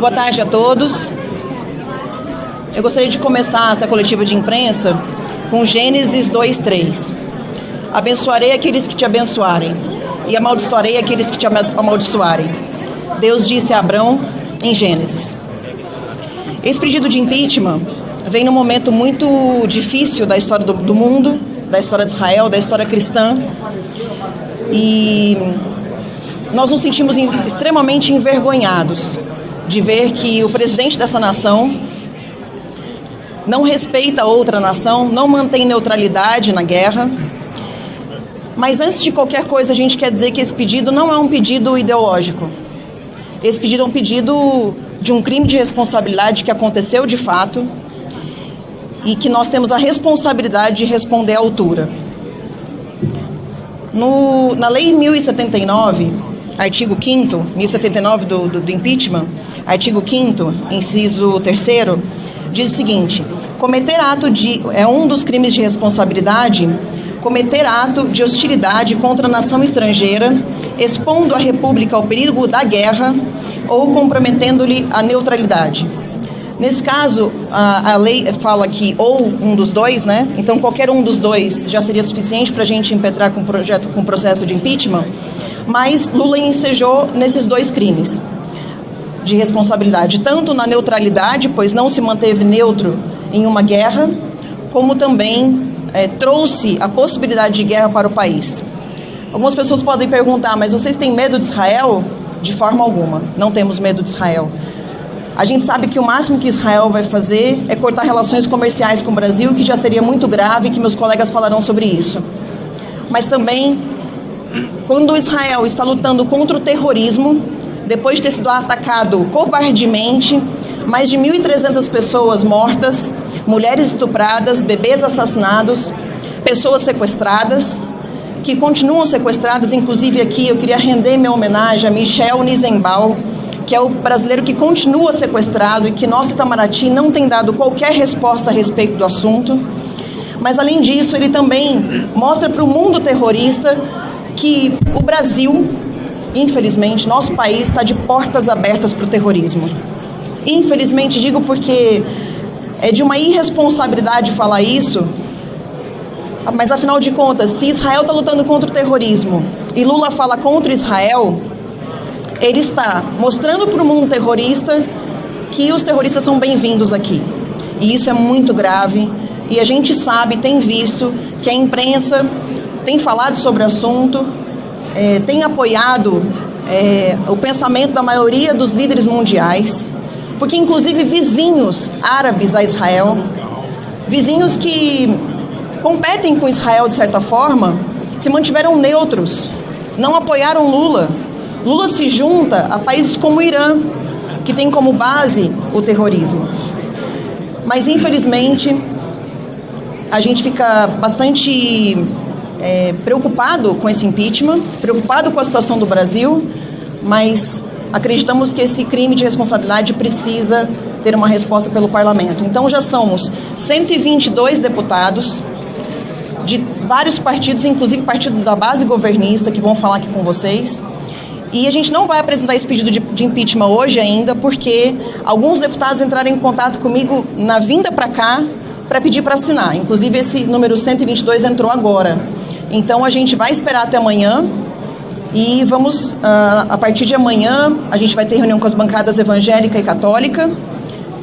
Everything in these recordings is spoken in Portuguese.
Boa tarde a todos. Eu gostaria de começar essa coletiva de imprensa com Gênesis 2:3. Abençoarei aqueles que te abençoarem e amaldiçoarei aqueles que te amaldiçoarem. Deus disse a Abrão em Gênesis. Esse pedido de impeachment vem num momento muito difícil da história do mundo, da história de Israel, da história cristã. E nós nos sentimos extremamente envergonhados de ver que o presidente dessa nação não respeita outra nação, não mantém neutralidade na guerra. Mas antes de qualquer coisa, a gente quer dizer que esse pedido não é um pedido ideológico. Esse pedido é um pedido de um crime de responsabilidade que aconteceu de fato e que nós temos a responsabilidade de responder à altura. Na Lei 1079, artigo 5º, 1079 do impeachment, artigo 5º, inciso 3º, diz o seguinte: é um dos crimes de responsabilidade cometer ato de hostilidade contra a nação estrangeira, expondo a República ao perigo da guerra ou comprometendo-lhe a neutralidade. Nesse caso, a lei fala que ou um dos dois, né? Então qualquer um dos dois já seria suficiente para a gente impetrar com processo de impeachment, mas Lula ensejou nesses dois crimes de responsabilidade, tanto na neutralidade, pois não se manteve neutro em uma guerra, como também trouxe a possibilidade de guerra para o país. Algumas pessoas podem perguntar, mas vocês têm medo de Israel? De forma alguma, não temos medo de Israel. A gente sabe que o máximo que Israel vai fazer é cortar relações comerciais com o Brasil, que já seria muito grave, que meus colegas falarão sobre isso. Mas também, quando Israel está lutando contra o terrorismo, depois de ter sido atacado covardemente, mais de 1.300 pessoas mortas, mulheres estupradas, bebês assassinados, pessoas sequestradas, que continuam sequestradas. Inclusive aqui eu queria render minha homenagem a Michel Nizenbaum, que é o brasileiro que continua sequestrado e que nosso Itamaraty não tem dado qualquer resposta a respeito do assunto. Mas além disso, ele também mostra para o mundo terrorista que o Brasil, infelizmente, nosso país está de portas abertas para o terrorismo. Infelizmente, digo porque é de uma irresponsabilidade falar isso, mas afinal de contas, se Israel está lutando contra o terrorismo e Lula fala contra Israel, ele está mostrando para o mundo terrorista que os terroristas são bem-vindos aqui. E isso é muito grave, e a gente sabe, tem visto, que a imprensa tem falado sobre o assunto, tem apoiado o pensamento da maioria dos líderes mundiais, porque inclusive vizinhos árabes a Israel, vizinhos que competem com Israel de certa forma, se mantiveram neutros, não apoiaram Lula. Lula se junta a países como o Irã, que tem como base o terrorismo. Mas infelizmente a gente fica bastante preocupado com esse impeachment, preocupado com a situação do Brasil, mas acreditamos que esse crime de responsabilidade precisa ter uma resposta pelo parlamento. Então já somos 122 deputados de vários partidos, inclusive partidos da base governista, que vão falar aqui com vocês. E a gente não vai apresentar esse pedido de impeachment hoje ainda, porque alguns deputados entraram em contato comigo na vinda para cá para pedir para assinar. Inclusive esse número 122 entrou agora. Então a gente vai esperar até amanhã e vamos, a partir de amanhã, a gente vai ter reunião com as bancadas evangélica e católica.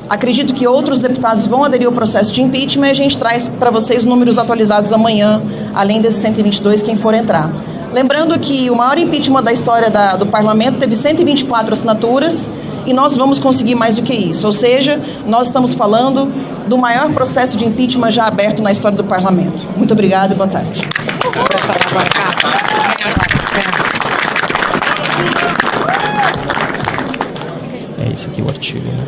Acredito que outros deputados vão aderir ao processo de impeachment e a gente traz para vocês números atualizados amanhã, além desses 122, quem for entrar. Lembrando que o maior impeachment da história do parlamento teve 124 assinaturas e nós vamos conseguir mais do que isso. Ou seja, nós estamos falando do maior processo de impeachment já aberto na história do parlamento. Muito obrigado e boa tarde. É isso aqui o artigo, né?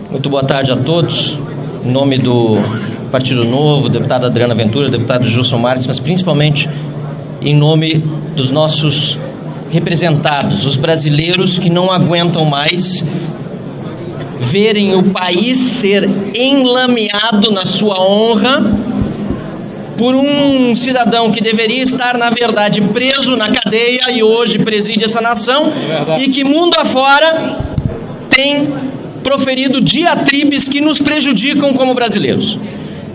Muito boa tarde a todos. Em nome do Partido Novo, deputada Adriana Ventura, deputado Gilson Marques, mas principalmente em nome dos nossos representados, os brasileiros que não aguentam mais verem o país ser enlameado na sua honra por um cidadão que deveria estar, na verdade, preso na cadeia e hoje preside essa nação, e que mundo afora tem proferido diatribes que nos prejudicam como brasileiros.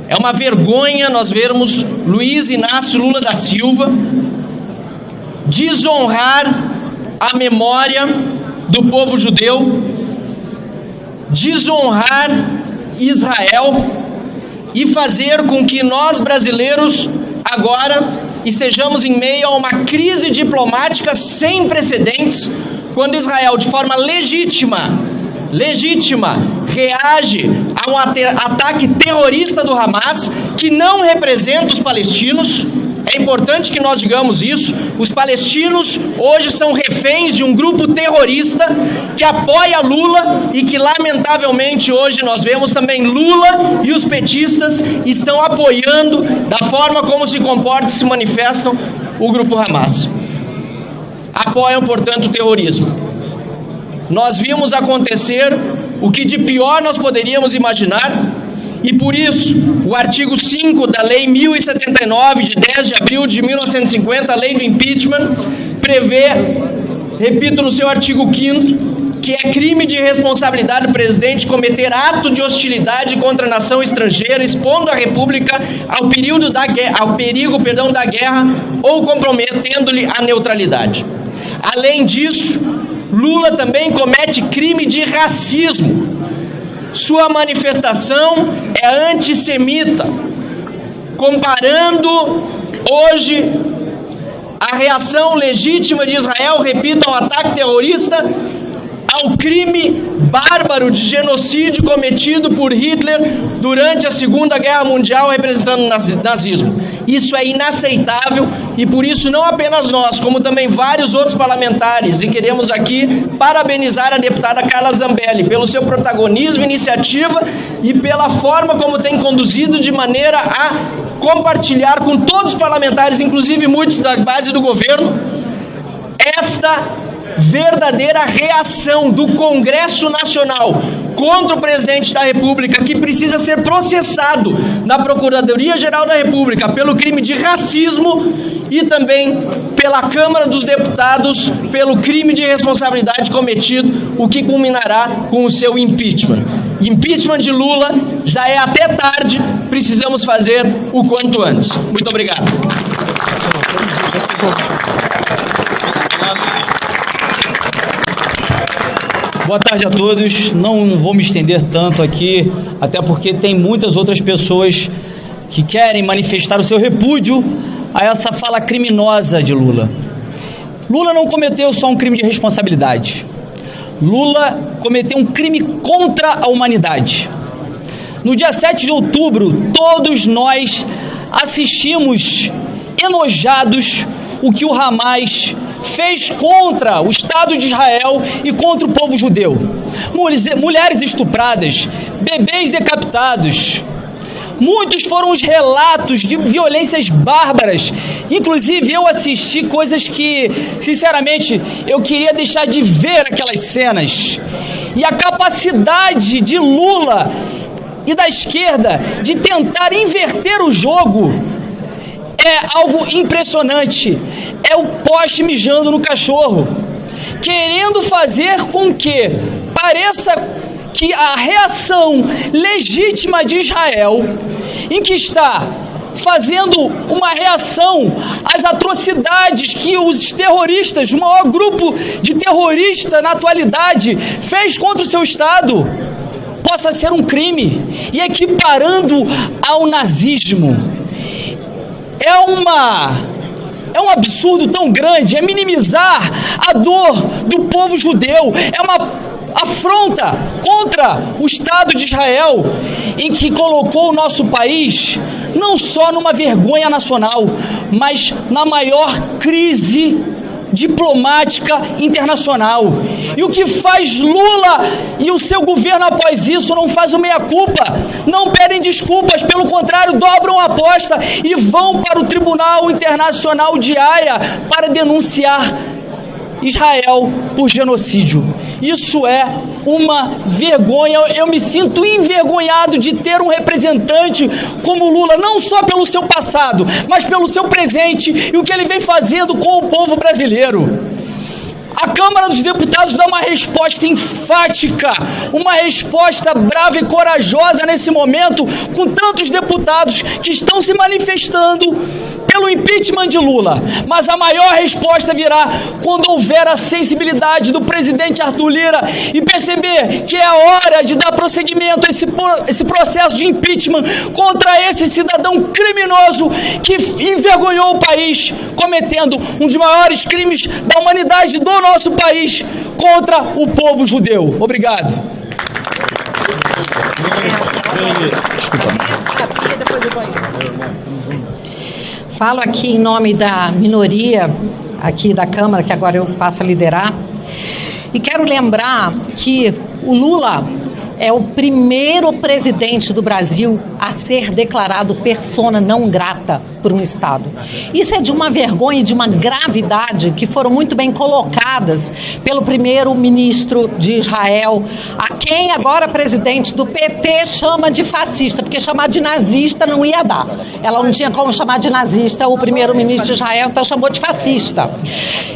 É uma vergonha nós vermos Luiz Inácio Lula da Silva desonrar a memória do povo judeu, desonrar Israel e fazer com que nós brasileiros agora estejamos em meio a uma crise diplomática sem precedentes, quando Israel, de forma legítima, reage a um ataque terrorista do Hamas, que não representa os palestinos. É importante que nós digamos isso. Os palestinos hoje são reféns de um grupo terrorista que apoia Lula e que, lamentavelmente, hoje nós vemos também Lula e os petistas estão apoiando, da forma como se comportam e se manifestam, o grupo Hamas. Apoiam, portanto, o terrorismo. Nós vimos acontecer o que de pior nós poderíamos imaginar, e por isso o artigo 5 da Lei 1079, de 10 de abril de 1950, a Lei do Impeachment, prevê, repito no seu artigo 5º, que é crime de responsabilidade do presidente cometer ato de hostilidade contra a nação estrangeira, expondo a República ao perigo da guerra ou comprometendo-lhe a neutralidade. Além disso, Lula também comete crime de racismo. Sua manifestação é antissemita, comparando hoje a reação legítima de Israel, repito, ao ataque terrorista, ao crime bárbaro de genocídio cometido por Hitler durante a Segunda Guerra Mundial, representando o nazismo. Isso é inaceitável e por isso não apenas nós, como também vários outros parlamentares, e queremos aqui parabenizar a deputada Carla Zambelli pelo seu protagonismo, iniciativa e pela forma como tem conduzido de maneira a compartilhar com todos os parlamentares, inclusive muitos da base do governo, esta verdadeira reação do Congresso Nacional contra o presidente da República, que precisa ser processado na Procuradoria-Geral da República pelo crime de racismo e também pela Câmara dos Deputados pelo crime de responsabilidade cometido, o que culminará com o seu impeachment. Impeachment de Lula já é até tarde, precisamos fazer o quanto antes. Muito obrigado. Boa tarde a todos. Não vou me estender tanto aqui, até porque tem muitas outras pessoas que querem manifestar o seu repúdio a essa fala criminosa de Lula. Lula não cometeu só um crime de responsabilidade. Lula cometeu um crime contra a humanidade. No dia 7 de outubro, todos nós assistimos enojados o que o Hamas fez contra o Estado de Israel e contra o povo judeu. Mulheres estupradas, bebês decapitados. Muitos foram os relatos de violências bárbaras. Inclusive, eu assisti coisas que, sinceramente, eu queria deixar de ver aquelas cenas. E a capacidade de Lula e da esquerda de tentar inverter o jogo é algo impressionante. É o poste mijando no cachorro, querendo fazer com que pareça que a reação legítima de Israel, em que está fazendo uma reação às atrocidades que os terroristas, o maior grupo de terroristas na atualidade, fez contra o seu Estado, possa ser um crime, e equiparando ao nazismo. É um absurdo tão grande, é minimizar a dor do povo judeu, é uma afronta contra o Estado de Israel, em que colocou o nosso país não só numa vergonha nacional, mas na maior crise diplomática internacional. E o que faz Lula e o seu governo após isso? Não faz o meia-culpa, não pedem desculpas, pelo contrário, dobram a aposta e vão para o Tribunal Internacional de Haia para denunciar Israel por genocídio. Isso é uma vergonha. Eu me sinto envergonhado de ter um representante como Lula, não só pelo seu passado, mas pelo seu presente e o que ele vem fazendo com o povo brasileiro. A Câmara dos Deputados dá uma resposta enfática, uma resposta brava e corajosa nesse momento, com tantos deputados que estão se manifestando pelo impeachment de Lula. Mas a maior resposta virá quando houver a sensibilidade do presidente Arthur Lira e perceber que é a hora de dar prosseguimento a esse processo de impeachment contra esse cidadão criminoso que envergonhou o país, cometendo um dos maiores crimes da humanidade do nosso país contra o povo judeu. Obrigado. Falo aqui em nome da minoria aqui da Câmara, que agora eu passo a liderar, e quero lembrar que o Lula é o primeiro presidente do Brasil a ser declarado persona não grata por um Estado. Isso é de uma vergonha e de uma gravidade que foram muito bem colocadas pelo primeiro-ministro de Israel, a quem agora presidente do PT chama de fascista, porque chamar de nazista não ia dar. Ela não tinha como chamar de nazista o primeiro-ministro de Israel, então chamou de fascista.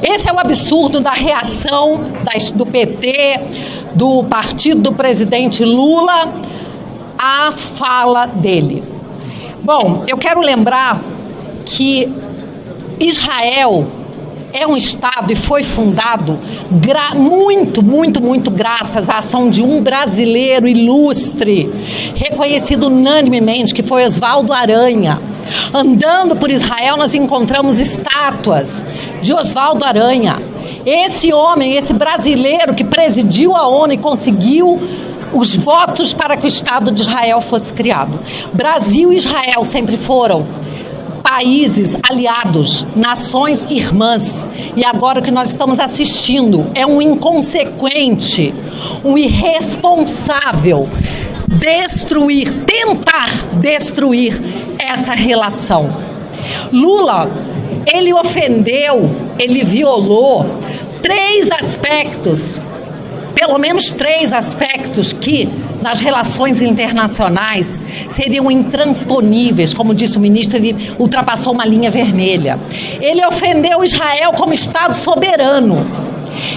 Esse é o absurdo da reação do PT, do partido do presidente Lula, à fala dele. Bom, eu quero lembrar que Israel é um Estado e foi fundado muito graças à ação de um brasileiro ilustre, reconhecido unanimemente, que foi Oswaldo Aranha. Andando por Israel, nós encontramos estátuas de Oswaldo Aranha. Esse homem, esse brasileiro que presidiu a ONU e conseguiu os votos para que o Estado de Israel fosse criado. Brasil e Israel sempre foram países aliados, nações irmãs. E agora o que nós estamos assistindo é um inconsequente, um irresponsável tentar destruir essa relação. Lula, ele ofendeu, ele violou pelo menos três aspectos que, nas relações internacionais, seriam intransponíveis. Como disse o ministro, ele ultrapassou uma linha vermelha. Ele ofendeu Israel como Estado soberano.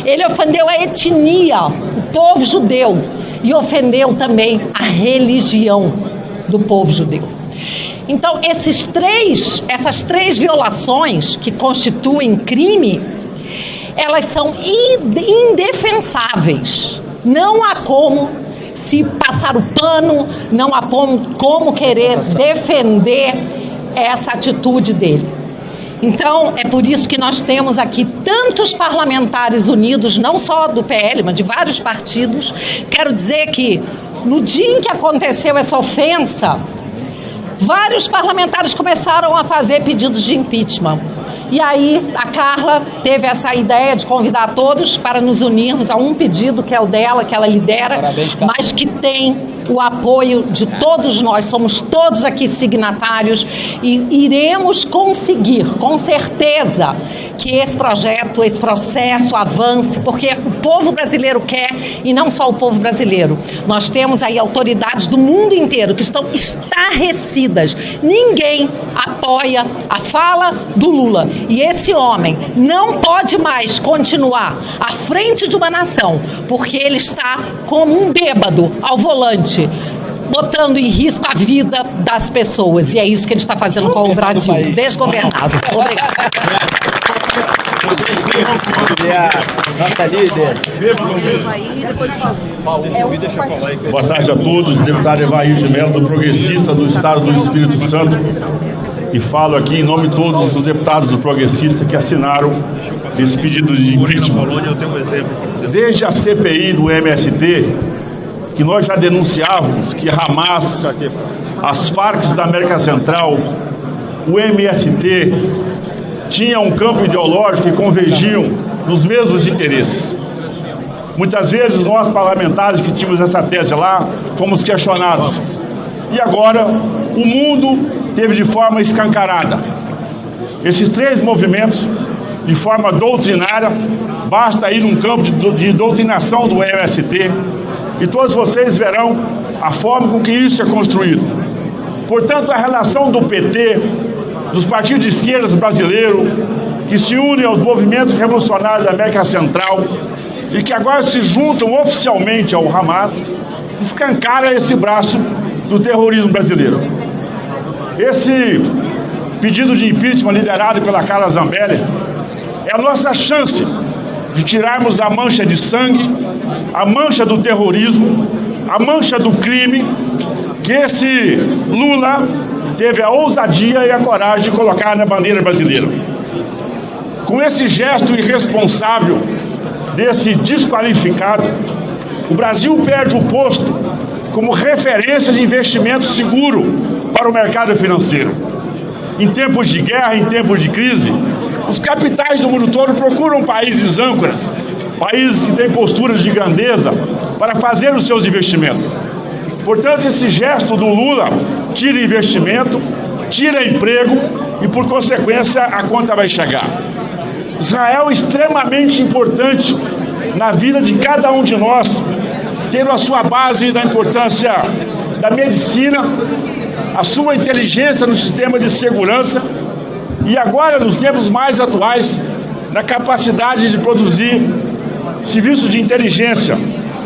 Ele ofendeu a etnia, o povo judeu, e ofendeu também a religião do povo judeu. Então, essas três violações que constituem crime, elas são indefensáveis. Não há como se passar o pano, não há como querer defender essa atitude dele. Então, é por isso que nós temos aqui tantos parlamentares unidos, não só do PL, mas de vários partidos. Quero dizer que, no dia em que aconteceu essa ofensa, vários parlamentares começaram a fazer pedidos de impeachment. E aí a Carla teve essa ideia de convidar todos para nos unirmos a um pedido que é o dela, que ela lidera. Parabéns, mas que tem o apoio de todos nós, somos todos aqui signatários e iremos conseguir, com certeza, que esse projeto, esse processo avance, porque o povo brasileiro quer, e não só o povo brasileiro. Nós temos aí autoridades do mundo inteiro que estão estarrecidas. Ninguém apoia a fala do Lula. E esse homem não pode mais continuar à frente de uma nação, porque ele está como um bêbado ao volante, botando em risco a vida das pessoas. E é isso que ele está fazendo com o Brasil, desgovernado. Obrigada. Nossa líder. Boa tarde a todos. Deputado Evair de Mello, do Progressista do Estado do Espírito Santo. E falo aqui em nome de todos os deputados do Progressista que assinaram esse pedido de impeachment. Desde a CPI do MST, que nós já denunciávamos que Hamas, as Farc da América Central, o MST, tinha um campo ideológico e convergiam nos mesmos interesses. Muitas vezes nós, parlamentares que tínhamos essa tese lá, fomos questionados. E agora o mundo teve de forma escancarada esses três movimentos de forma doutrinária, basta ir num campo de doutrinação do MST, e todos vocês verão a forma com que isso é construído. Portanto, a relação do PT, dos partidos de esquerda brasileiros, que se unem aos movimentos revolucionários da América Central e que agora se juntam oficialmente ao Hamas, escancara esse braço do terrorismo brasileiro. Esse pedido de impeachment liderado pela Carla Zambelli é a nossa chance de tirarmos a mancha de sangue, a mancha do terrorismo, a mancha do crime que esse Lula teve a ousadia e a coragem de colocar na bandeira brasileira. Com esse gesto irresponsável desse desqualificado, o Brasil perde o posto como referência de investimento seguro para o mercado financeiro. Em tempos de guerra, em tempos de crise, os capitais do mundo todo procuram países âncoras, países que têm posturas de grandeza para fazer os seus investimentos. Portanto, esse gesto do Lula tira investimento, tira emprego e, por consequência, a conta vai chegar. Israel é extremamente importante na vida de cada um de nós, tendo a sua base da importância da medicina, a sua inteligência no sistema de segurança e agora, nos tempos mais atuais, na capacidade de produzir serviços de inteligência,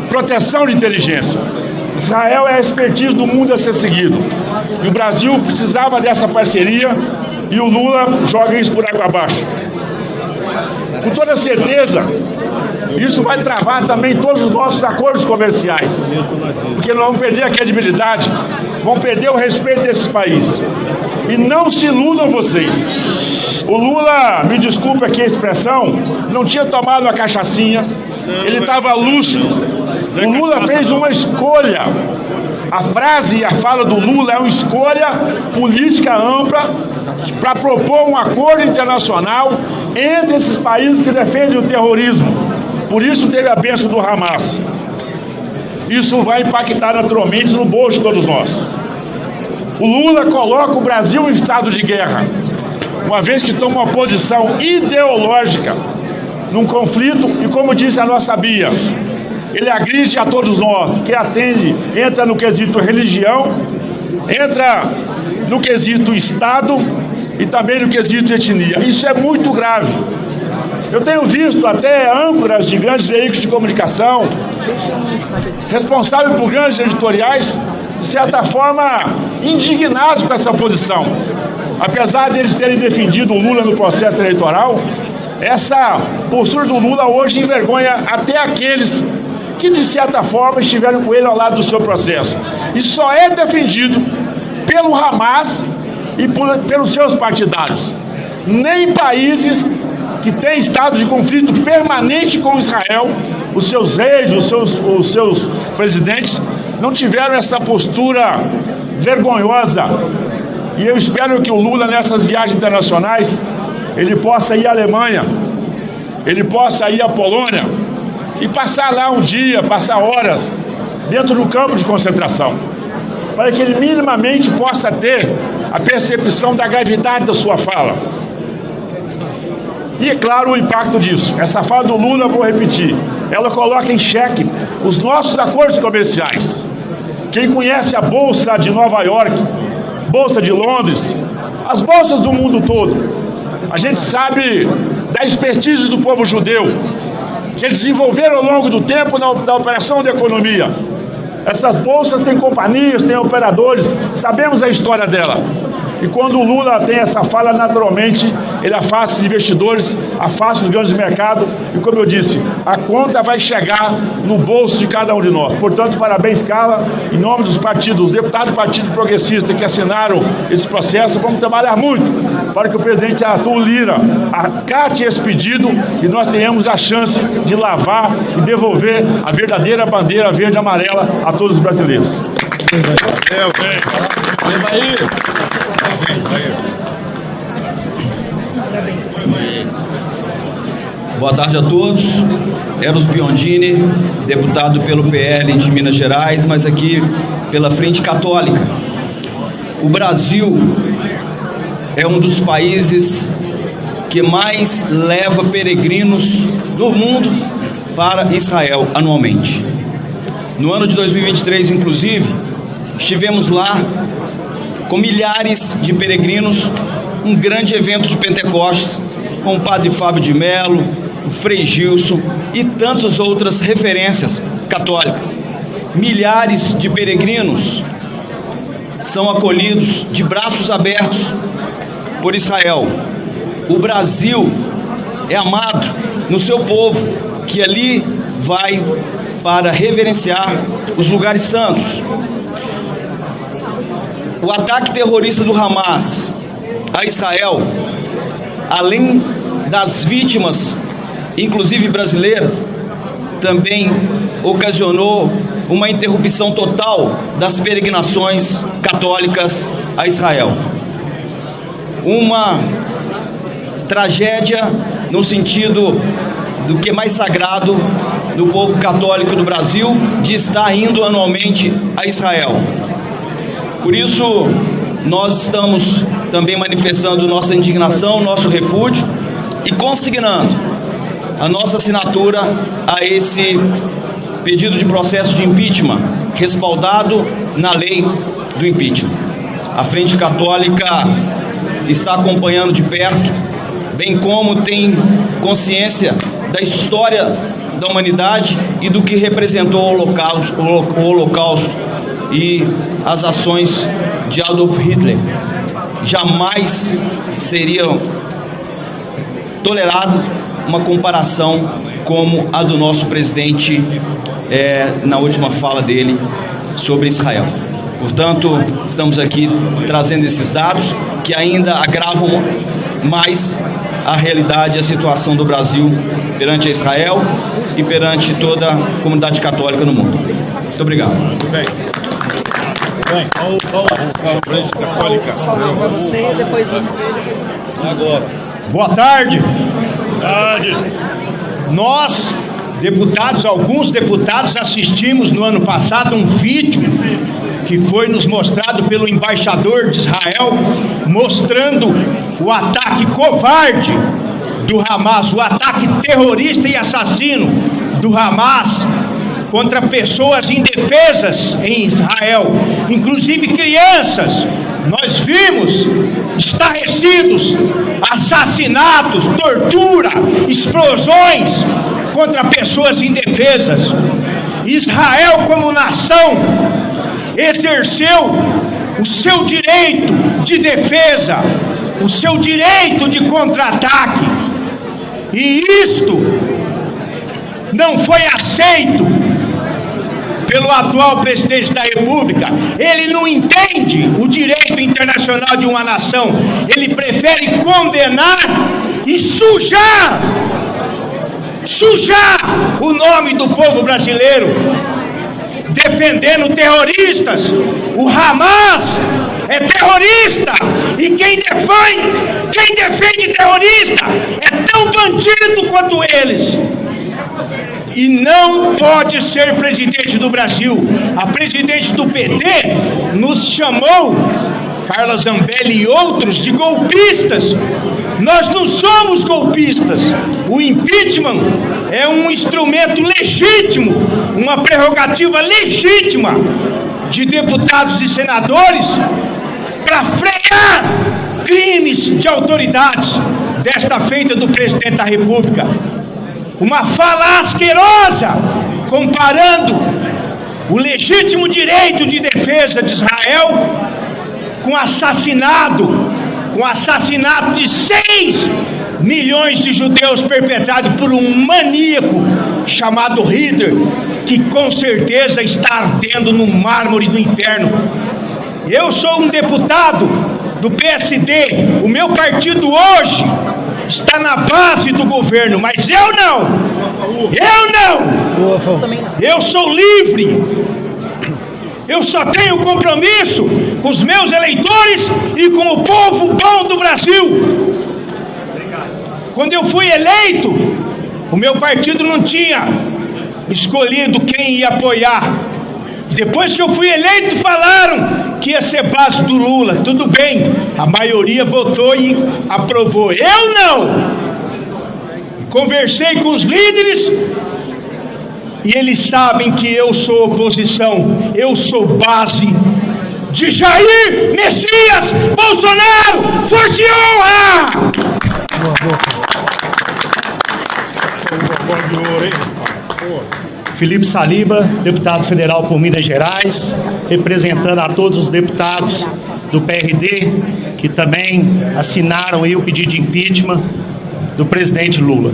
proteção de inteligência. Israel é a expertise do mundo a ser seguido. E o Brasil precisava dessa parceria e o Lula joga isso por água abaixo. Com toda certeza, isso vai travar também todos os nossos acordos comerciais, porque nós vamos perder a credibilidade, vamos perder o respeito desses países. E não se iludam vocês. O Lula, me desculpe aqui a expressão, não tinha tomado uma cachaçinha, ele estava lúcido. O Lula fez uma escolha. A frase e a fala do Lula é uma escolha política ampla para propor um acordo internacional entre esses países que defendem o terrorismo. Por isso teve a bênção do Hamas. Isso vai impactar naturalmente no bolso de todos nós. O Lula coloca o Brasil em estado de guerra, uma vez que toma uma posição ideológica num conflito e, como disse a nossa Bia, ele agride a todos nós, que entra no quesito religião, entra no quesito Estado e também no quesito etnia. Isso é muito grave. Eu tenho visto até âncoras de grandes veículos de comunicação, responsáveis por grandes editoriais, de certa forma indignados com essa posição. Apesar deles terem defendido o Lula no processo eleitoral, essa postura do Lula hoje envergonha até aqueles que, de certa forma, estiveram com ele ao lado do seu processo. E só é defendido pelo Hamas e pelos seus partidários. Nem países que têm estado de conflito permanente com Israel, os seus reis, os seus presidentes, não tiveram essa postura vergonhosa. E eu espero que o Lula, nessas viagens internacionais, ele possa ir à Alemanha, ele possa ir à Polônia e passar lá um dia, passar horas dentro do campo de concentração, para que ele minimamente possa ter a percepção da gravidade da sua fala. E é claro o impacto disso. Essa fala do Lula, vou repetir, ela coloca em xeque os nossos acordos comerciais. Quem conhece a Bolsa de Nova York, Bolsa de Londres, as bolsas do mundo todo, a gente sabe da expertise do povo judeu, que eles desenvolveram ao longo do tempo na operação da economia. Essas bolsas têm companhias, têm operadores, sabemos a história dela. E quando o Lula tem essa fala, naturalmente, ele afasta os investidores, afasta os grandes mercados. E como eu disse, a conta vai chegar no bolso de cada um de nós. Portanto, parabéns, Carla. Em nome dos partidos, os deputados do Partido Progressista que assinaram esse processo, vamos trabalhar muito para que o presidente Arthur Lira acate esse pedido e nós tenhamos a chance de lavar e devolver a verdadeira bandeira verde e amarela a todos os brasileiros. Boa tarde a todos. Eros Biondini, deputado pelo PL de Minas Gerais, mas aqui pela Frente Católica. O Brasil é um dos países que que mais leva peregrinos do mundo para Israel anualmente. No ano de 2023, inclusive, estivemos lá com milhares de peregrinos, um grande evento de Pentecostes, com o padre Fábio de Mello, o Frei Gilson e tantas outras referências católicas. Milhares de peregrinos são acolhidos de braços abertos por Israel. O Brasil é amado no seu povo, que ali vai para reverenciar os lugares santos. O ataque terrorista do Hamas a Israel, além das vítimas, inclusive brasileiras, também ocasionou uma interrupção total das peregrinações católicas a Israel. Uma tragédia no sentido do que é mais sagrado do povo católico do Brasil, de estar indo anualmente a Israel. Por isso, nós estamos também manifestando nossa indignação, nosso repúdio e consignando a nossa assinatura a esse pedido de processo de impeachment, respaldado na lei do impeachment. A Frente Católica está acompanhando de perto, bem como tem consciência da história da humanidade e do que representou o Holocausto e as ações de Adolf Hitler. Jamais seria tolerado uma comparação como a do nosso presidente na última fala dele sobre Israel. Portanto, estamos aqui trazendo esses dados que ainda agravam mais a realidade e a situação do Brasil perante Israel e perante toda a comunidade católica no mundo. Muito obrigado. Muito bem. Você, depois você. Agora. Boa tarde. Nós, deputados, alguns deputados, assistimos no ano passado um vídeo que foi nos mostrado pelo embaixador de Israel, mostrando o ataque covarde do Hamas, o ataque terrorista e assassino do Hamas contra pessoas indefesas em Israel, inclusive crianças. Nós vimos estarrecidos, assassinatos, tortura, explosões contra pessoas indefesas. Israel, como nação, exerceu o seu direito de defesa, o seu direito de contra-ataque, e isto não foi aceito pelo atual presidente da República. Ele não entende o direito internacional de uma nação, ele prefere condenar e sujar o nome do povo brasileiro, defendendo terroristas. O Hamas é terrorista, e quem defende terrorista é tão bandido quanto eles. E não pode ser presidente do Brasil. A presidente do PT nos chamou, Carla Zambelli e outros, de golpistas. Nós não somos golpistas. O impeachment é um instrumento legítimo, uma prerrogativa legítima de deputados e senadores para frear crimes de autoridades, desta feita do presidente da República. Uma fala asquerosa, comparando o legítimo direito de defesa de Israel com o assassinato de 6 milhões de judeus perpetrado por um maníaco chamado Hitler, que com certeza está ardendo no mármore do inferno. Eu sou um deputado do PSD, o meu partido hoje está na base do governo, mas eu não. Eu sou livre. Eu só tenho compromisso com os meus eleitores e com o povo bom do Brasil. Quando eu fui eleito, o meu partido não tinha escolhido quem ia apoiar. Depois que eu fui eleito, falaram que ia ser base do Lula. Tudo bem, a maioria votou e aprovou. Eu não. Conversei com os líderes e eles sabem que eu sou oposição. Eu sou base de Jair Messias Bolsonaro. Força e honra! Felipe Saliba, deputado federal por Minas Gerais, representando a todos os deputados do PRD que também assinaram aí o pedido de impeachment do presidente Lula.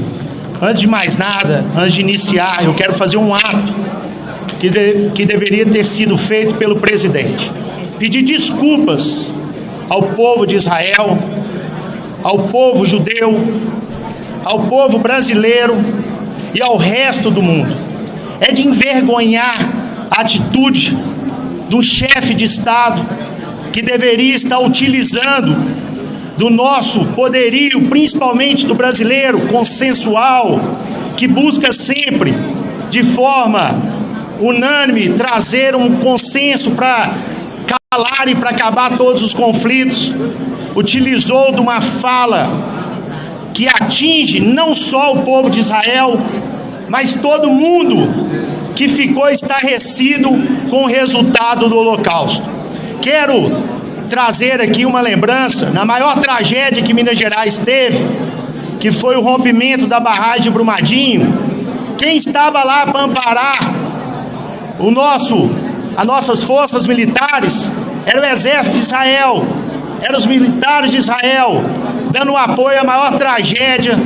Antes de mais nada, antes de iniciar, eu quero fazer um ato que deveria ter sido feito pelo presidente. Pedir desculpas ao povo de Israel, ao povo judeu, ao povo brasileiro e ao resto do mundo. É de envergonhar a atitude do chefe de Estado que deveria estar utilizando do nosso poderio, principalmente do brasileiro consensual, que busca sempre, de forma unânime, trazer um consenso para calar e para acabar todos os conflitos. Utilizou de uma fala que atinge não só o povo de Israel, mas todo mundo que ficou estarrecido com o resultado do Holocausto. Quero trazer aqui uma lembrança na maior tragédia que Minas Gerais teve, que foi o rompimento da barragem de Brumadinho. Quem estava lá para amparar as nossas forças militares era o exército de Israel, eram os militares de Israel, dando apoio à maior tragédia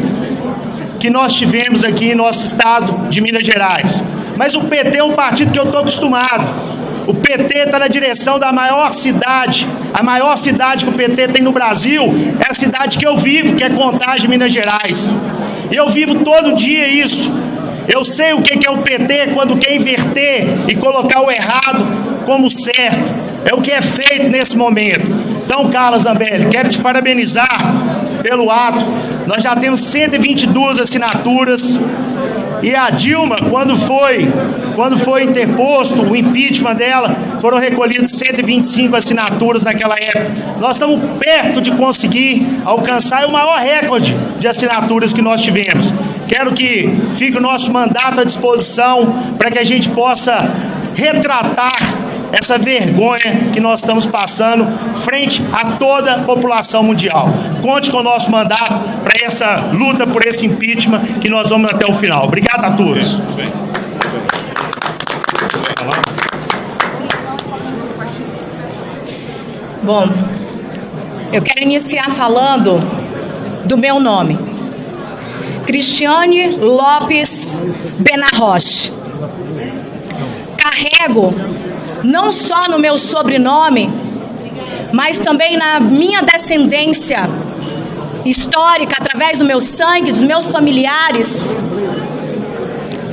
que nós tivemos aqui em nosso estado de Minas Gerais. Mas o PT é um partido que eu estou acostumado. O PT está na direção da maior cidade. A maior cidade que o PT tem no Brasil é a cidade que eu vivo, que é Contagem, Minas Gerais. E eu vivo todo dia isso. Eu sei o que é o PT quando quer inverter e colocar o errado como certo. É o que é feito nesse momento. Então, Carla Zambelli, quero te parabenizar pelo ato. Nós já temos 122 assinaturas. E a Dilma, quando foi interposto o impeachment dela, foram recolhidas 125 assinaturas naquela época. Nós estamos perto de conseguir alcançar o maior recorde de assinaturas que nós tivemos. Quero que fique o nosso mandato à disposição para que a gente possa retratar essa vergonha que nós estamos passando frente a toda a população mundial. Conte com o nosso mandato para essa luta por esse impeachment que nós vamos até o final. Obrigado a todos. Bom, eu quero iniciar falando do meu nome. Cristiane Lopes Benarroche. Carrego não só no meu sobrenome, mas também na minha descendência histórica, através do meu sangue, dos meus familiares.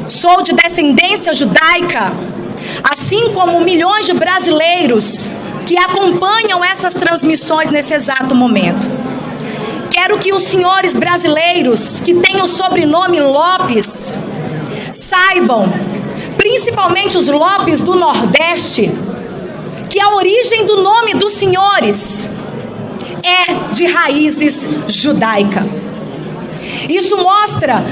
Sou de descendência judaica, assim como milhões de brasileiros que acompanham essas transmissões nesse exato momento. Quero que os senhores brasileiros que têm o sobrenome Lopes saibam, principalmente os Lopes do Nordeste, que a origem do nome dos senhores é de raízes judaica. Isso mostra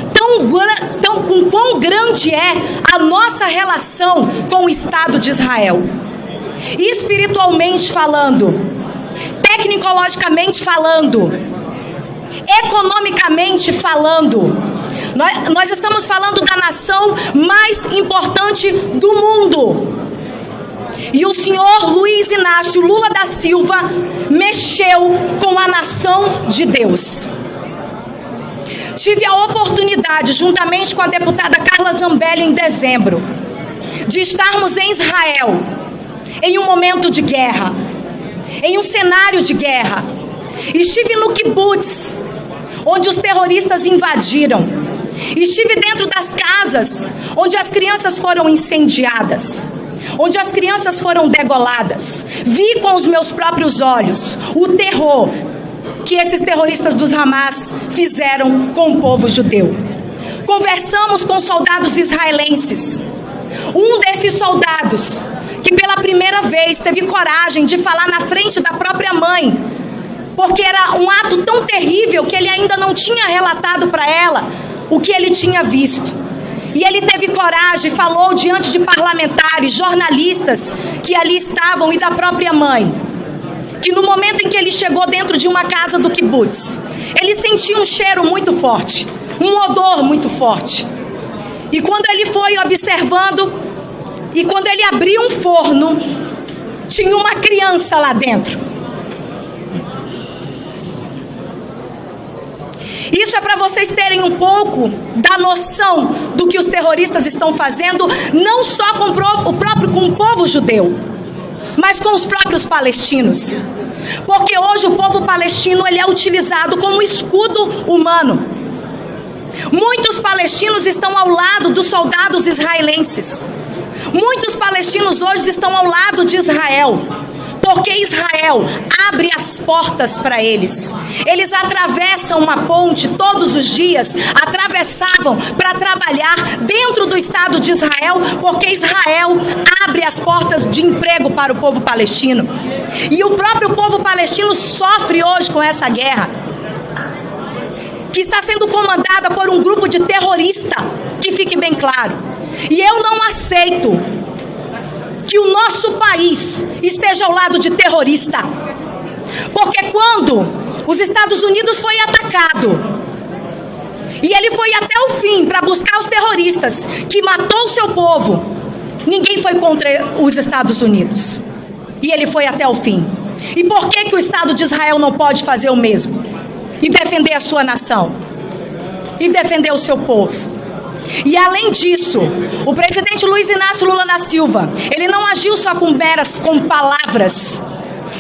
com quão grande é a nossa relação com o Estado de Israel. Espiritualmente falando, tecnologicamente falando, economicamente falando, nós estamos falando da nação mais importante do mundo. E o senhor Luiz Inácio Lula da Silva mexeu com a nação de Deus. Tive a oportunidade, juntamente com a deputada Carla Zambelli, em dezembro, de estarmos em Israel, em um momento de guerra, em um cenário de guerra. Estive no kibbutz, onde os terroristas invadiram. Estive dentro das casas, onde as crianças foram incendiadas, onde as crianças foram degoladas. Vi com os meus próprios olhos o terror que esses terroristas dos Hamas fizeram com o povo judeu. Conversamos com soldados israelenses. Um desses soldados que pela primeira vez teve coragem de falar na frente da própria mãe, porque era um ato tão terrível que ele ainda não tinha relatado para ela o que ele tinha visto. E ele teve coragem, falou diante de parlamentares, jornalistas que ali estavam e da própria mãe, que no momento em que ele chegou dentro de uma casa do kibbutz, ele sentiu um cheiro muito forte, um odor muito forte. E quando ele foi observando, e quando ele abriu um forno, tinha uma criança lá dentro. Isso é para vocês terem um pouco da noção do que os terroristas estão fazendo, não só com o povo judeu, mas com os próprios palestinos. Porque hoje o povo palestino ele é utilizado como escudo humano. Muitos palestinos estão ao lado dos soldados israelenses. Muitos palestinos hoje estão ao lado de Israel, porque Israel abre as portas para eles. Eles atravessam uma ponte todos os dias, atravessavam para trabalhar dentro do Estado de Israel, porque Israel abre as portas de emprego para o povo palestino. E o próprio povo palestino sofre hoje com essa guerra, que está sendo comandada por um grupo de terroristas, que fique bem claro. E eu não aceito que o nosso país esteja ao lado de terrorista, porque quando os Estados Unidos foi atacado, e ele foi até o fim para buscar os terroristas, que matou o seu povo, ninguém foi contra os Estados Unidos, e ele foi até o fim. E por que o Estado de Israel não pode fazer o mesmo? E defender a sua nação, e defender o seu povo? E além disso, o presidente Luiz Inácio Lula da Silva, ele não agiu só com palavras,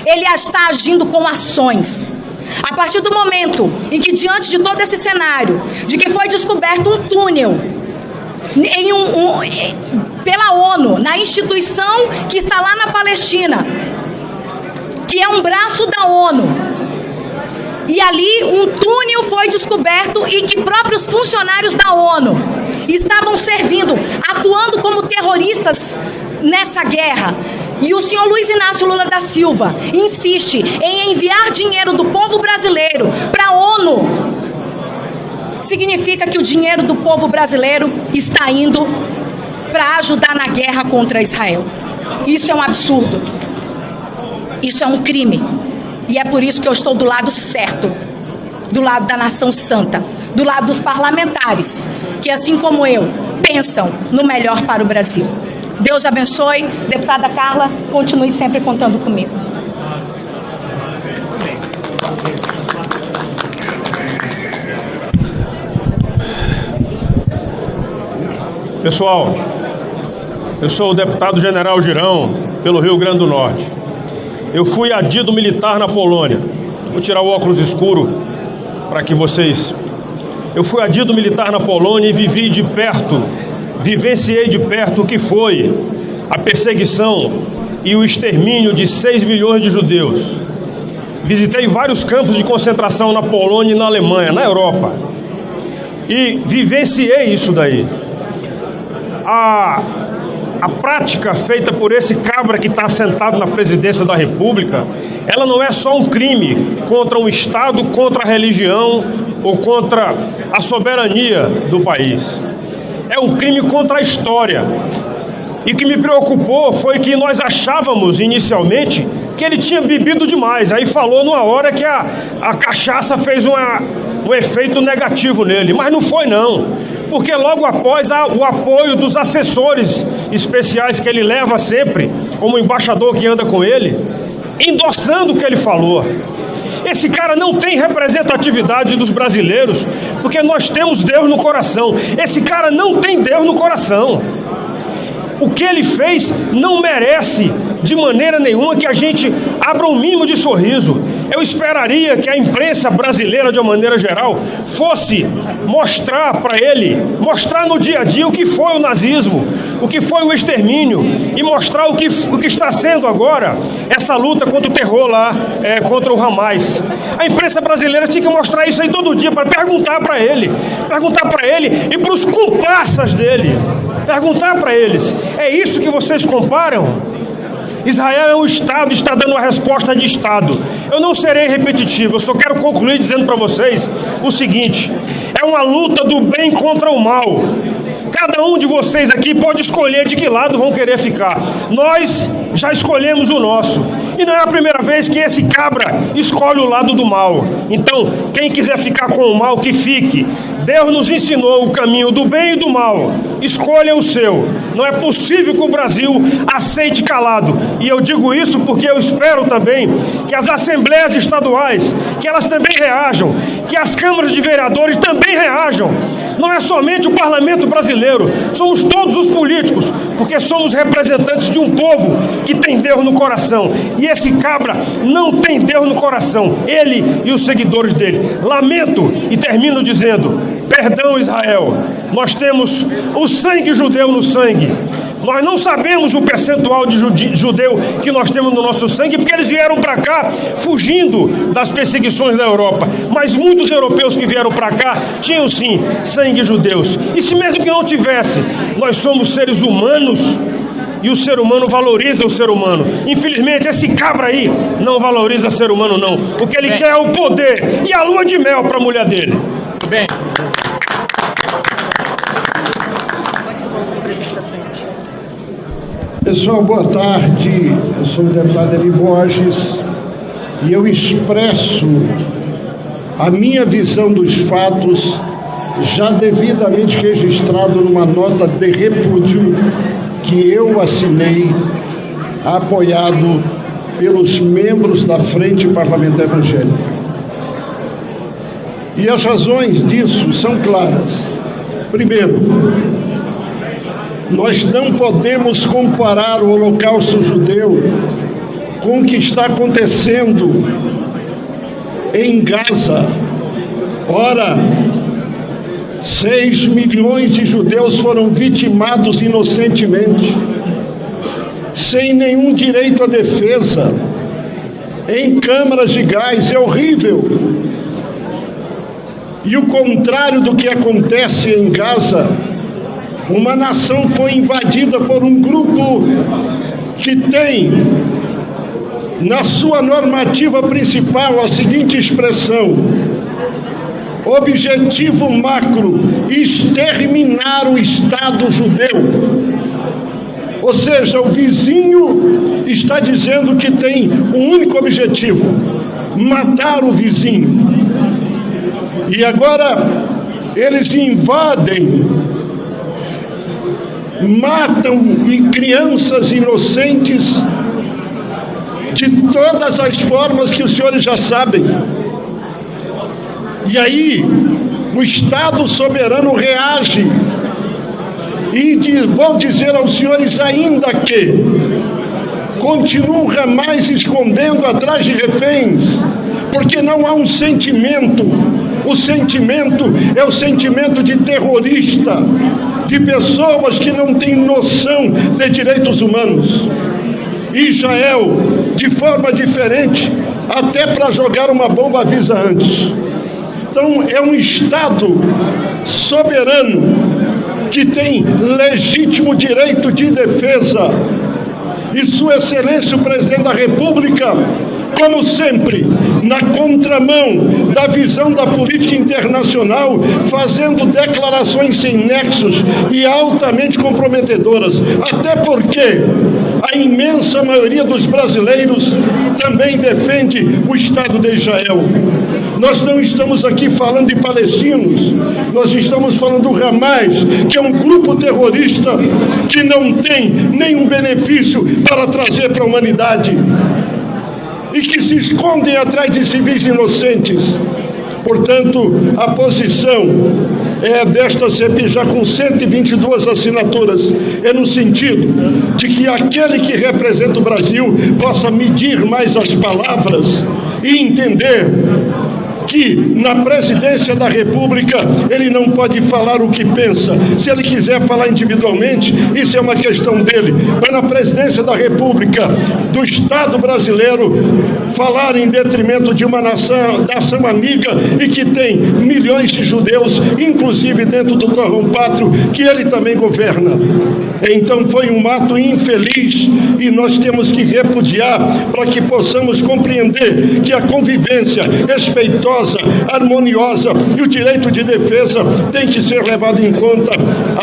ele está agindo com ações. A partir do momento em que, diante de todo esse cenário, de que foi descoberto um túnel pela ONU, na instituição que está lá na Palestina, que é um braço da ONU, e ali um túnel foi descoberto e que próprios funcionários da ONU estavam servindo, atuando como terroristas nessa guerra. E o senhor Luiz Inácio Lula da Silva insiste em enviar dinheiro do povo brasileiro para a ONU. Significa que o dinheiro do povo brasileiro está indo para ajudar na guerra contra Israel. Isso é um absurdo. Isso é um crime. E é por isso que eu estou do lado certo, do lado da nação santa, do lado dos parlamentares, que assim como eu, pensam no melhor para o Brasil. Deus abençoe. Deputada Carla, continue sempre contando comigo. Pessoal, eu sou o deputado General Girão, pelo Rio Grande do Norte. Eu fui adido militar na Polônia. Vou tirar o óculos escuro para que vocês... Eu fui adido militar na Polônia e vivenciei de perto o que foi a perseguição e o extermínio de 6 milhões de judeus. Visitei vários campos de concentração na Polônia e na Alemanha, na Europa. E vivenciei isso daí. A prática feita por esse cabra que está sentado na presidência da República, ela não é só um crime contra um Estado, contra a religião ou contra a soberania do país. É um crime contra a história. E o que me preocupou foi que nós achávamos inicialmente que ele tinha bebido demais. Aí falou numa hora que a cachaça fez um efeito negativo nele, mas não foi não. Porque logo após o apoio dos assessores especiais que ele leva sempre, como embaixador que anda com ele, endossando o que ele falou. Esse cara não tem representatividade dos brasileiros, porque nós temos Deus no coração. Esse cara não tem Deus no coração. O que ele fez não merece de maneira nenhuma que a gente abra um mínimo de sorriso. Eu esperaria que a imprensa brasileira, de uma maneira geral, fosse mostrar para ele, mostrar no dia a dia o que foi o nazismo, o que foi o extermínio, e mostrar o que está sendo agora essa luta contra o terror lá, contra o Hamas. A imprensa brasileira tinha que mostrar isso aí todo dia, para perguntar para ele e para os comparsas dele, perguntar para eles: é isso que vocês comparam? Israel é um Estado, está dando uma resposta de Estado. Eu não serei repetitivo, eu só quero concluir dizendo para vocês o seguinte: é uma luta do bem contra o mal. Cada um de vocês aqui pode escolher de que lado vão querer ficar. Nós já escolhemos o nosso. E não é a primeira vez que esse cabra escolhe o lado do mal. Então, quem quiser ficar com o mal, que fique. Deus nos ensinou o caminho do bem e do mal. Escolha o seu. Não é possível que o Brasil aceite calado. E eu digo isso porque eu espero também que as assembleias estaduais, que elas também reajam, que as câmaras de vereadores também reajam. Não é somente o parlamento brasileiro, somos todos os políticos, porque somos representantes de um povo que tem Deus no coração. E esse cabra não tem Deus no coração, ele e os seguidores dele. Lamento e termino dizendo: perdão, Israel, nós temos o sangue judeu no sangue. Nós não sabemos o percentual de judeu que nós temos no nosso sangue, porque eles vieram para cá fugindo das perseguições da Europa. Mas muitos europeus que vieram para cá tinham sim sangue judeus. E se mesmo que não tivesse, nós somos seres humanos e o ser humano valoriza o ser humano. Infelizmente, esse cabra aí não valoriza o ser humano, não. O que ele quer é o poder e a lua de mel para a mulher dele. Bem. Pessoal, boa tarde. Eu sou o deputado Eli Borges e eu expresso a minha visão dos fatos, já devidamente registrado numa nota de repúdio que eu assinei, apoiado pelos membros da Frente Parlamentar Evangélica. E as razões disso são claras. Primeiro, nós não podemos comparar o Holocausto Judeu com o que está acontecendo em Gaza. Ora, 6 milhões de judeus foram vitimados inocentemente, sem nenhum direito à defesa, em câmaras de gás. É horrível. E o contrário do que acontece em Gaza, uma nação foi invadida por um grupo que tem na sua normativa principal a seguinte expressão: objetivo macro, exterminar o Estado judeu. Ou seja, o vizinho está dizendo que tem um único objetivo: matar o vizinho. E agora eles invadem, matam crianças inocentes de todas as formas que os senhores já sabem. E aí o Estado soberano reage e vou dizer aos senhores ainda que continuam jamais escondendo atrás de reféns, porque não há um sentimento. O sentimento é o sentimento de terrorista, de pessoas que não têm noção de direitos humanos. Israel, de forma diferente, até para jogar uma bomba avisa antes. Então é um Estado soberano que tem legítimo direito de defesa. E Sua Excelência o Presidente da República, como sempre, na contramão da visão da política internacional, fazendo declarações sem nexos e altamente comprometedoras, até porque a imensa maioria dos brasileiros também defende o Estado de Israel. Nós não estamos aqui falando de palestinos, nós estamos falando do Hamas, que é um grupo terrorista que não tem nenhum benefício para trazer para a humanidade e que se escondem atrás de civis inocentes. Portanto, a posição é desta CPI, já com 122 assinaturas, é no sentido de que aquele que representa o Brasil possa medir mais as palavras e entender que na presidência da República ele não pode falar o que pensa. Se ele quiser falar individualmente, isso é uma questão dele. Mas na presidência da República, do Estado brasileiro, falar em detrimento de uma nação amiga e que tem milhões de judeus, inclusive dentro do torrão pátrio, que ele também governa. Então foi um ato infeliz e nós temos que repudiar para que possamos compreender que a convivência respeitosa, harmoniosa e o direito de defesa tem que ser levado em conta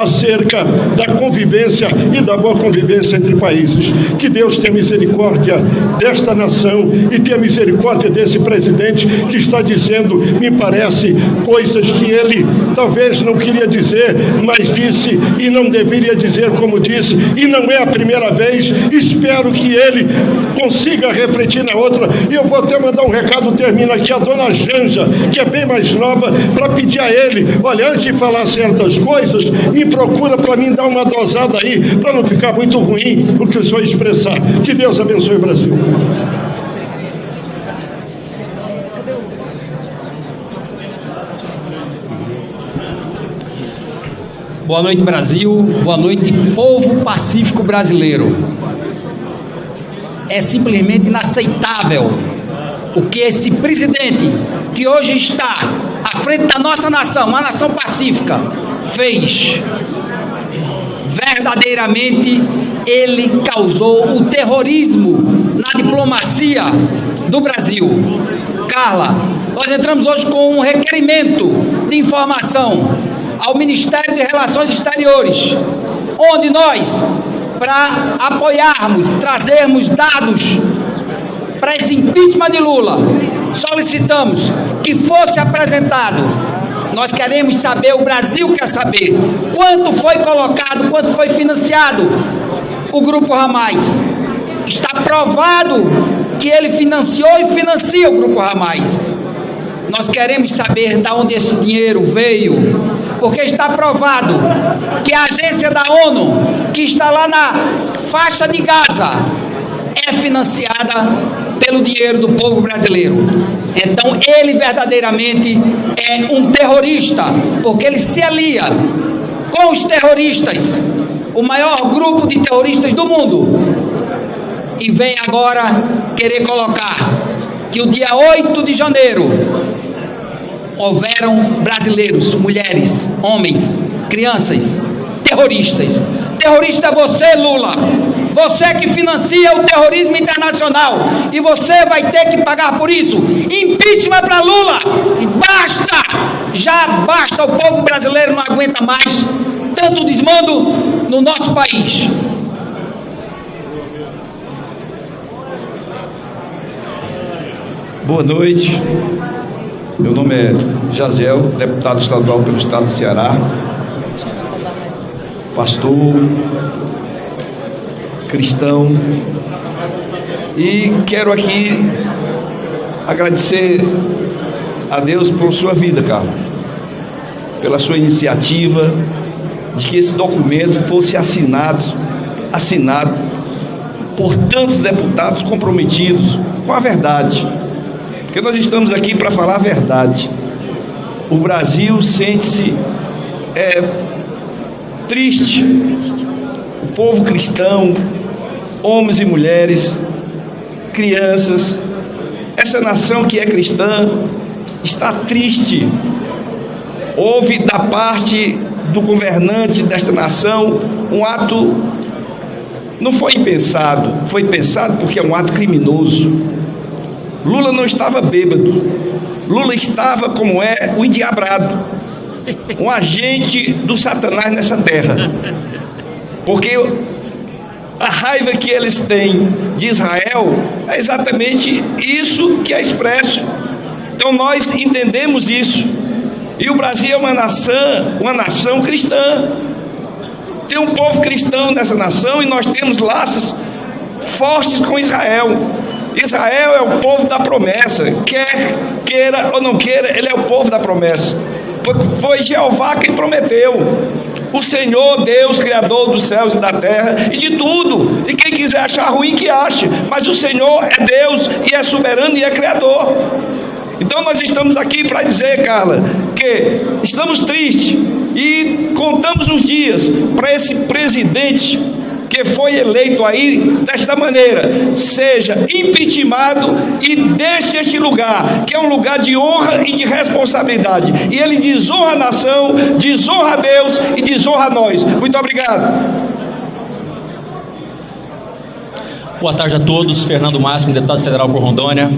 acerca da convivência e da boa convivência entre países. Que Deus tenha misericórdia desta nação e tenha misericórdia desse presidente que está dizendo, me parece, coisas que ele talvez não queria dizer, mas disse e não deveria dizer como disse, e não é a primeira vez. Espero que ele consiga refletir na outra. E eu vou até mandar um recado, termina aqui, a dona Janja, que é bem mais nova, para pedir a ele, olha, antes de falar certas coisas, me procura para mim dar uma dosada aí, para não ficar muito ruim o que o senhor expressar. Que Deus abençoe o Brasil. Boa noite, Brasil. Boa noite, povo pacífico brasileiro. É simplesmente inaceitável o que esse presidente, que hoje está à frente da nossa nação, uma nação pacífica, fez. Verdadeiramente, ele causou o terrorismo na diplomacia do Brasil. Carla, nós entramos hoje com um requerimento de informação ao Ministério de Relações Exteriores, onde nós, para apoiarmos, trazermos dados para esse impeachment de Lula, solicitamos que fosse apresentado. Nós queremos saber, o Brasil quer saber, quanto foi colocado, quanto foi financiado o Grupo Hamas. Está provado que ele financiou e financia o Grupo Hamas. Nós queremos saber de onde esse dinheiro veio, porque está provado que a agência da ONU, que está lá na faixa de Gaza, é financiada pelo dinheiro do povo brasileiro. Então ele verdadeiramente é um terrorista, porque ele se alia com os terroristas, o maior grupo de terroristas do mundo, e vem agora querer colocar que o dia 8 de janeiro houveram brasileiros, mulheres, homens, crianças, terroristas. Terrorista é você, Lula. Você que financia o terrorismo internacional. E você vai ter que pagar por isso. Impeachment para Lula. Basta! Já basta. O povo brasileiro não aguenta mais tanto desmando no nosso país. Boa noite. Meu nome é Jaziel, deputado estadual pelo estado do Ceará, pastor, cristão, e quero aqui agradecer a Deus por sua vida, Carlos, pela sua iniciativa de que esse documento fosse assinado por tantos deputados comprometidos com a verdade. Porque nós estamos aqui para falar a verdade. O Brasil sente-se triste. O povo cristão, homens e mulheres, crianças, essa nação que é cristã está triste. Houve da parte do governante desta nação um ato, não foi impensado, foi pensado porque é um ato criminoso. Lula não estava bêbado, Lula estava como é o endiabrado, um agente do Satanás nessa terra, porque a raiva que eles têm de Israel é exatamente isso que é expresso. Então nós entendemos isso, e o Brasil é uma nação cristã, tem um povo cristão nessa nação, e nós temos laços fortes com Israel. Israel é o povo da promessa, quer queira ou não queira, ele é o povo da promessa. Foi Jeová quem prometeu, o Senhor Deus, Criador dos céus e da terra e de tudo. E quem quiser achar ruim que ache, mas o Senhor é Deus e é soberano e é Criador. Então nós estamos aqui para dizer, Carla, que estamos tristes e contamos os dias para esse presidente que foi eleito aí desta maneira, seja impeachmentado e deixe este lugar, que é um lugar de honra e de responsabilidade. E ele desonra a nação, desonra a Deus e desonra a nós. Muito obrigado. Boa tarde a todos. Fernando Máximo, deputado federal por Rondônia.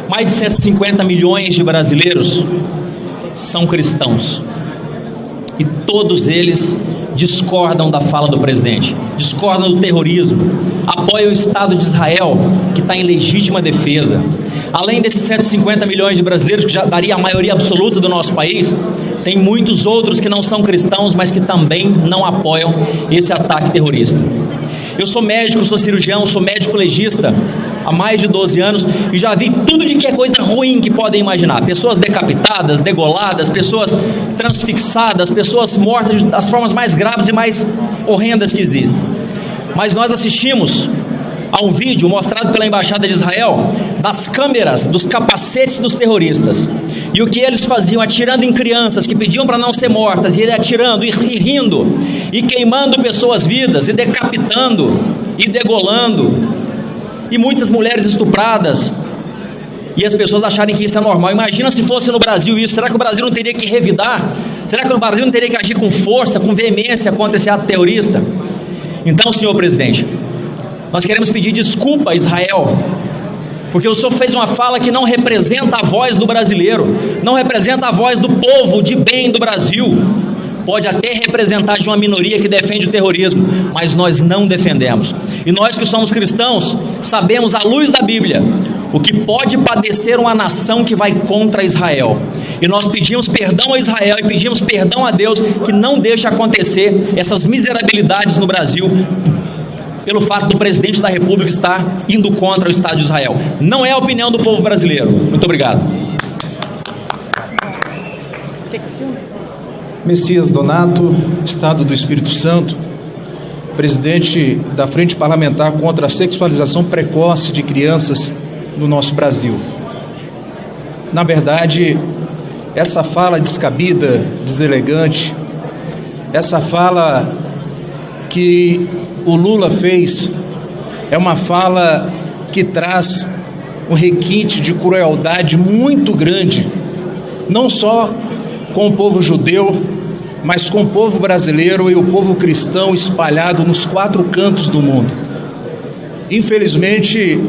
Mais de 150 milhões de brasileiros são cristãos. E todos eles discordam da fala do presidente, discordam do terrorismo, apoiam o Estado de Israel, que está em legítima defesa. Além desses 150 milhões de brasileiros, que já daria a maioria absoluta do nosso país, tem muitos outros que não são cristãos, mas que também não apoiam esse ataque terrorista. Eu sou médico, sou cirurgião, sou médico legista há mais de 12 anos e já vi tudo de que é coisa ruim que podem imaginar. Pessoas decapitadas, degoladas, pessoas transfixadas, pessoas mortas das formas mais graves e mais horrendas que existem. Mas nós assistimos a um vídeo mostrado pela Embaixada de Israel das câmeras, dos capacetes dos terroristas. E o que eles faziam, atirando em crianças que pediam para não ser mortas, e ele atirando e rindo, e queimando pessoas vivas, e decapitando, e degolando, e muitas mulheres estupradas, e as pessoas acharem que isso é normal. Imagina se fosse no Brasil isso. Será que o Brasil não teria que revidar? Será que o Brasil não teria que agir com força, com veemência contra esse ato terrorista? Então, senhor presidente, nós queremos pedir desculpa a Israel, porque o senhor fez uma fala que não representa a voz do brasileiro, não representa a voz do povo de bem do Brasil. Pode até representar de uma minoria que defende o terrorismo, mas nós não defendemos. E nós que somos cristãos, sabemos à luz da Bíblia o que pode padecer uma nação que vai contra Israel. E nós pedimos perdão a Israel e pedimos perdão a Deus que não deixa acontecer essas miserabilidades no Brasil, pelo fato do presidente da República estar indo contra o Estado de Israel. Não é a opinião do povo brasileiro. Muito obrigado. Messias Donato, Estado do Espírito Santo, presidente da Frente Parlamentar contra a Sexualização Precoce de Crianças no nosso Brasil. Na verdade, essa fala descabida, deselegante, essa fala que o Lula fez, é uma fala que traz um requinte de crueldade muito grande, não só com o povo judeu, mas com o povo brasileiro e o povo cristão espalhado nos 4 cantos do mundo. Infelizmente,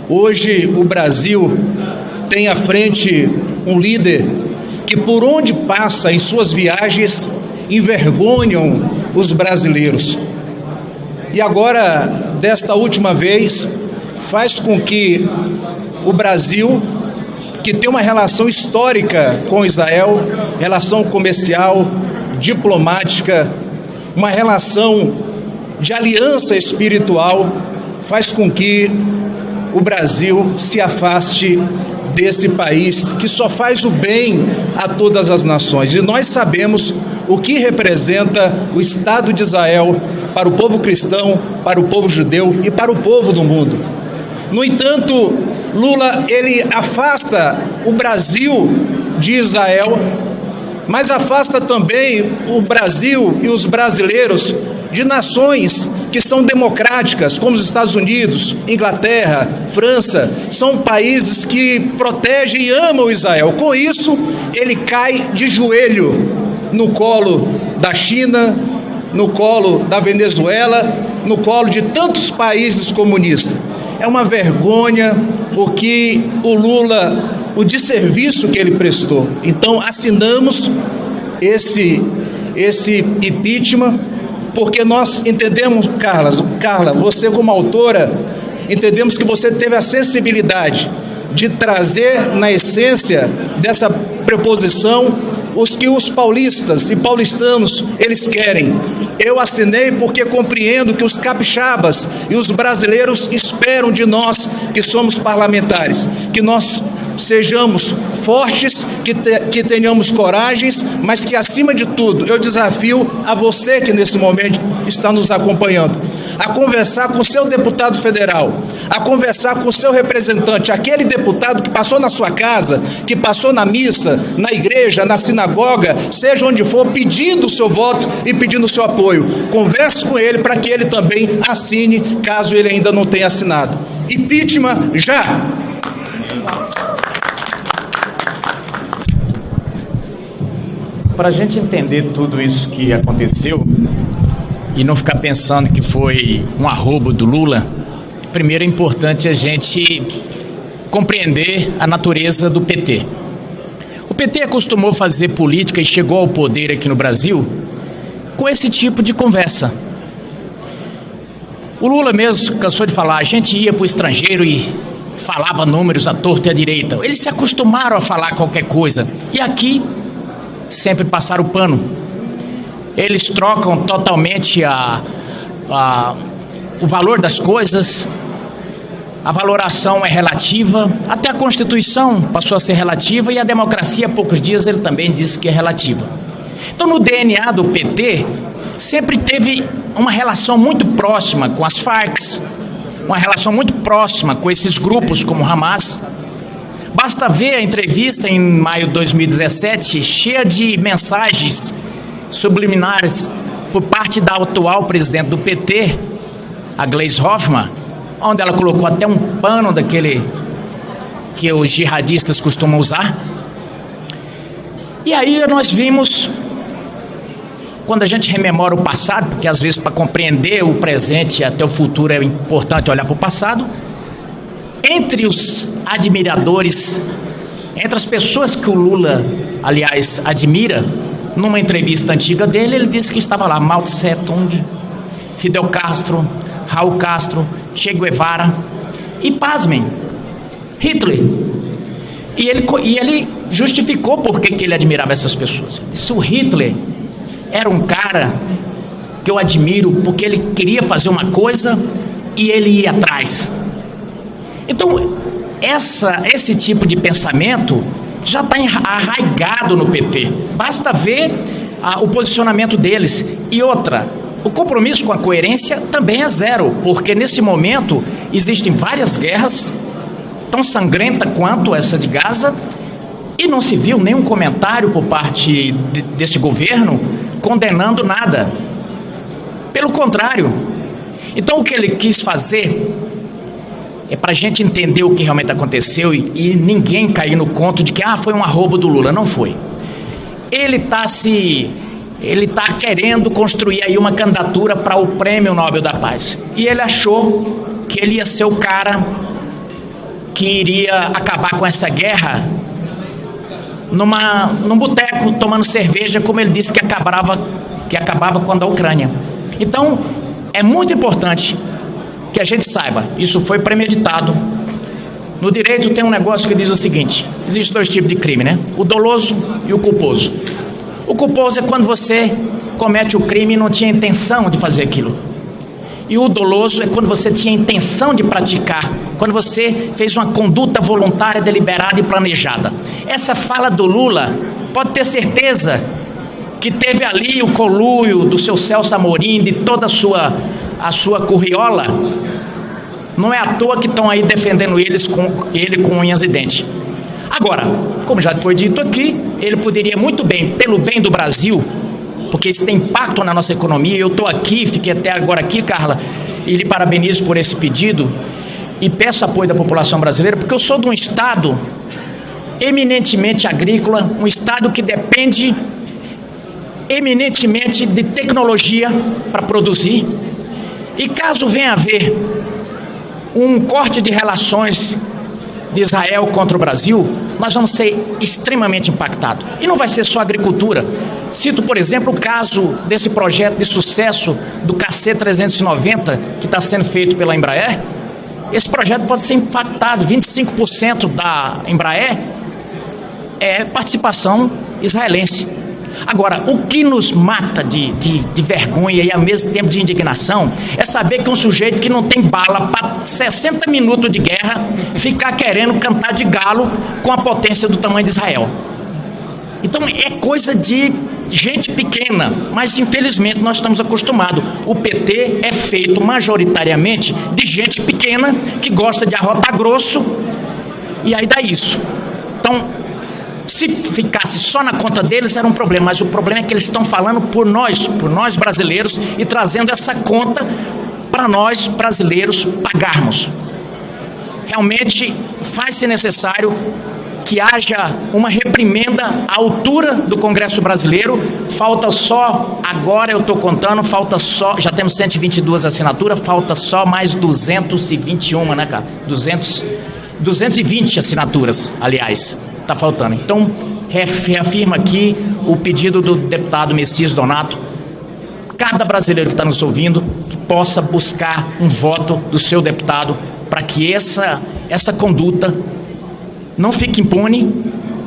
hoje o Brasil tem à frente um líder que, por onde passa em suas viagens, envergonham os brasileiros. E agora, desta última vez, faz com que o Brasil, que tem uma relação histórica com Israel, relação comercial, diplomática, uma relação de aliança espiritual, faz com que o Brasil se afaste desse país que só faz o bem a todas as nações. E nós sabemos o que representa o Estado de Israel para o povo cristão, para o povo judeu e para o povo do mundo. No entanto, Lula, ele afasta o Brasil de Israel, mas afasta também o Brasil e os brasileiros de nações que são democráticas, como os Estados Unidos, Inglaterra, França, são países que protegem e amam Israel. Com isso, ele cai de joelho no colo da China, no colo da Venezuela, no colo de tantos países comunistas. É uma vergonha o que o Lula, o desserviço que ele prestou. Então, assinamos esse impeachment, porque nós entendemos, Carla, você como autora, entendemos que você teve a sensibilidade de trazer na essência dessa preposição os que os paulistas e paulistanos eles querem. Eu assinei porque compreendo que os capixabas e os brasileiros esperam de nós que somos parlamentares, que nós sejamos fortes, que tenhamos coragens, mas que acima de tudo eu desafio a você que nesse momento está nos acompanhando, a conversar com o seu deputado federal, a conversar com o seu representante, aquele deputado que passou na sua casa, que passou na missa, na igreja, na sinagoga, seja onde for, pedindo o seu voto e pedindo o seu apoio. Converse com ele para que ele também assine, caso ele ainda não tenha assinado. Impeachment já! Para a gente entender tudo isso que aconteceu e não ficar pensando que foi um arrobo do Lula, primeiro é importante a gente compreender a natureza do PT. O PT acostumou fazer política e chegou ao poder aqui no Brasil com esse tipo de conversa. O Lula mesmo cansou de falar, a gente ia para o estrangeiro e falava números à torta e à direita. Eles se acostumaram a falar qualquer coisa. E aqui sempre passaram o pano. Eles trocam totalmente o valor das coisas, a valoração é relativa, até a Constituição passou a ser relativa e a democracia, há poucos dias, ele também disse que é relativa. Então, no DNA do PT, sempre teve uma relação muito próxima com as Farc, uma relação muito próxima com esses grupos como o Hamas. Basta ver a entrevista em maio de 2017, cheia de mensagens subliminares por parte da atual presidente do PT, a Gleisi Hoffmann, onde ela colocou até um pano daquele que os jihadistas costumam usar. E aí nós vimos, quando a gente rememora o passado, porque às vezes para compreender o presente e até o futuro é importante olhar para o passado, entre os admiradores, entre as pessoas que o Lula, aliás, admira, numa entrevista antiga dele, ele disse que estava lá Mao Tse Tung, Fidel Castro, Raul Castro, Che Guevara e, pasmem, Hitler. E ele justificou por que ele admirava essas pessoas. Ele disse, o Hitler era um cara que eu admiro porque ele queria fazer uma coisa e ele ia atrás. Então, esse tipo de pensamento já está arraigado no PT. Basta ver o posicionamento deles. E outra, o compromisso com a coerência também é zero, porque nesse momento existem várias guerras, tão sangrenta quanto essa de Gaza, e não se viu nenhum comentário por parte desse governo condenando nada. Pelo contrário. Então, o que ele quis fazer é para a gente entender o que realmente aconteceu e ninguém cair no conto de que foi um arrobo do Lula. Não foi. Ele está querendo construir aí uma candidatura para o Prêmio Nobel da Paz. E ele achou que ele ia ser o cara que iria acabar com essa guerra num boteco, tomando cerveja, como ele disse que acabava quando a Ucrânia. Então, é muito importante que a gente saiba, isso foi premeditado. No direito tem um negócio que diz o seguinte, existem dois tipos de crime, né? O doloso e o culposo. O culposo é quando você comete o crime e não tinha intenção de fazer aquilo. E o doloso é quando você tinha intenção de praticar, quando você fez uma conduta voluntária, deliberada e planejada. Essa fala do Lula, pode ter certeza que teve ali o conluio do seu Celso Amorim, de toda a sua curriola. Não é à toa que estão aí defendendo ele com unhas e dentes. Agora, como já foi dito aqui, ele poderia muito bem, pelo bem do Brasil, porque isso tem impacto na nossa economia. Eu estou aqui, fiquei até agora aqui, Carla, e lhe parabenizo por esse pedido e peço apoio da população brasileira, porque eu sou de um estado eminentemente agrícola, um estado que depende eminentemente de tecnologia para produzir. E caso venha a haver um corte de relações de Israel contra o Brasil, nós vamos ser extremamente impactados. E não vai ser só agricultura. Cito, por exemplo, o caso desse projeto de sucesso do KC-390, que está sendo feito pela Embraer. Esse projeto pode ser impactado, 25% da Embraer é participação israelense. Agora, o que nos mata de vergonha e ao mesmo tempo de indignação é saber que um sujeito que não tem bala para 60 minutos de guerra ficar querendo cantar de galo com a potência do tamanho de Israel. Então é coisa de gente pequena, mas infelizmente nós estamos acostumados. O PT é feito majoritariamente de gente pequena que gosta de arrotar grosso e aí dá isso. Então, se ficasse só na conta deles era um problema, mas o problema é que eles estão falando por nós brasileiros e trazendo essa conta para nós brasileiros pagarmos. Realmente faz-se necessário que haja uma reprimenda à altura do Congresso brasileiro. Falta só, agora eu estou contando, falta só, já temos 122 assinaturas, falta só mais 221, né, cara? 220 assinaturas, aliás, está faltando. Então, reafirma aqui o pedido do deputado Messias Donato, cada brasileiro que está nos ouvindo, que possa buscar um voto do seu deputado para que essa conduta não fique impune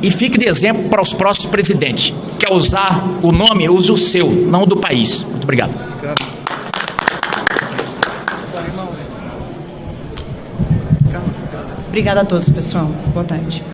e fique de exemplo para os próximos presidentes. Quer usar o nome, use o seu, não o do país. Muito obrigado. Obrigada a todos, pessoal. Boa tarde.